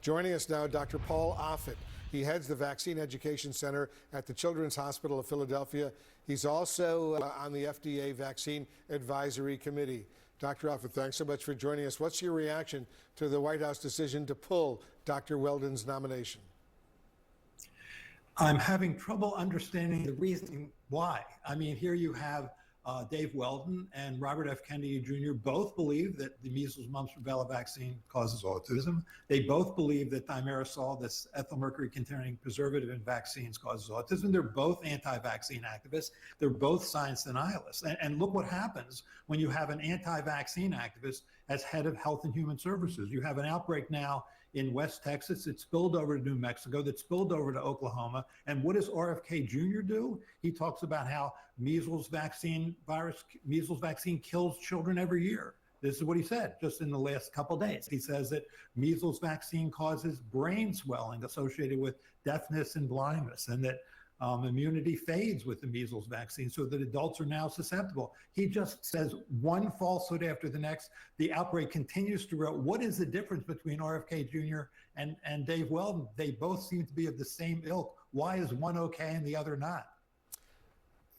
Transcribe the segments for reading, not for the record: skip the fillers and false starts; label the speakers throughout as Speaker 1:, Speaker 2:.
Speaker 1: Joining us now, Dr. Paul Offit. He heads the Vaccine Education Center at the Children's Hospital of Philadelphia. He's also on the FDA Vaccine Advisory Committee. Dr. Offit, thanks so much for joining us. What's your reaction to the White House decision to pull Dr. Weldon's nomination?
Speaker 2: I'm having trouble understanding the reasoning why. I mean, here you have Dave Weldon and Robert F. Kennedy Jr. both believe that the measles, mumps, rubella vaccine causes autism. They both believe that thimerosal, this ethyl mercury containing preservative in vaccines, causes autism. They're both anti-vaccine activists. They're both science denialists. And look what happens when you have an anti-vaccine activist as head of Health and Human Services. You have an outbreak now in West Texas. It spilled over to New Mexico, that spilled over to Oklahoma. And what does RFK Jr. do? He talks about how measles vaccine kills children every year. This is what he said just in the last couple of days. He says that measles vaccine causes brain swelling associated with deafness and blindness, and that immunity fades with the measles vaccine, so that adults are now susceptible. He just says one falsehood after the next. The outbreak continues to grow. What is the difference between RFK Jr. and Dave Weldon? They both seem to be of the same ilk. Why is one okay and the other not?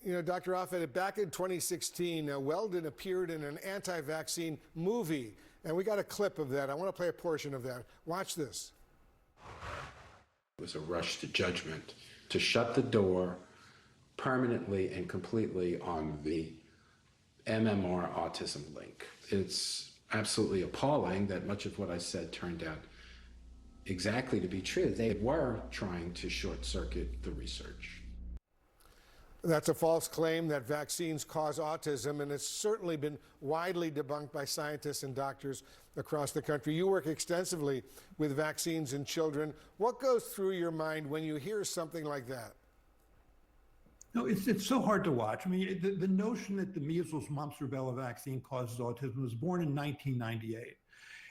Speaker 1: You know, Dr. Offit, back in 2016, Weldon appeared in an anti-vaccine movie, and we got a clip of that. I want to play a portion of that. Watch this.
Speaker 3: It was a rush to judgment to shut the door permanently and completely on the MMR autism link. It's absolutely appalling that much of what I said turned out exactly to be true. They were trying to short circuit the research.
Speaker 1: That's a false claim that vaccines cause autism, and it's certainly been widely debunked by scientists and doctors across the country. You work extensively with vaccines in children. What goes through your mind when you hear something like that?
Speaker 2: No, it's so hard to watch. I mean, the notion that the measles, mumps, rubella vaccine causes autism was born in 1998.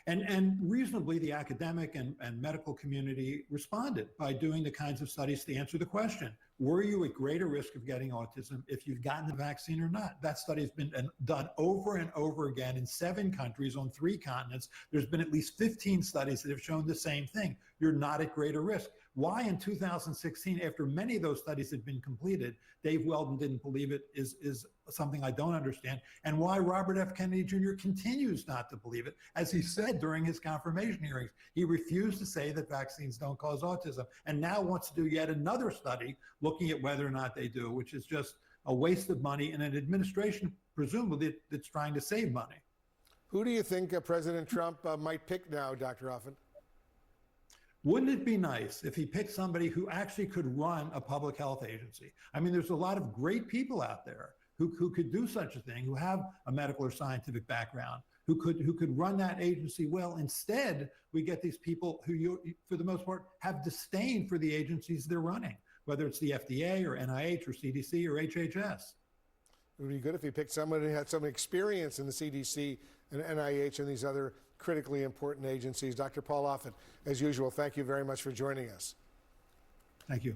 Speaker 2: And reasonably, the academic and medical community responded by doing the kinds of studies to answer the question, were you at greater risk of getting autism if you've gotten the vaccine or not? That study has been done over and over again in 7 countries on 3 continents. There's been at least 15 studies that have shown the same thing. You're not at greater risk. Why in 2016, after many of those studies had been completed, Dave Weldon didn't believe it is something I don't understand. And why Robert F. Kennedy Jr. continues not to believe it. As he said during his confirmation hearings, he refused to say that vaccines don't cause autism, and now wants to do yet another study looking at whether or not they do, which is just a waste of money in an administration, presumably, that's trying to save money.
Speaker 1: Who do you think President Trump might pick now, Dr. Offit?
Speaker 2: Wouldn't it be nice if he picked somebody who actually could run a public health agency? I mean, there's a lot of great people out there who could do such a thing, who have a medical or scientific background, who could run that agency well. Instead, we get these people who, for the most part, have disdain for the agencies they're running, whether it's the FDA or NIH or CDC or HHS.
Speaker 1: It would be good if he picked someone who had some experience in the CDC and NIH and these other critically important agencies. Dr. Paul Offit, as usual, thank you very much for joining us.
Speaker 2: Thank you.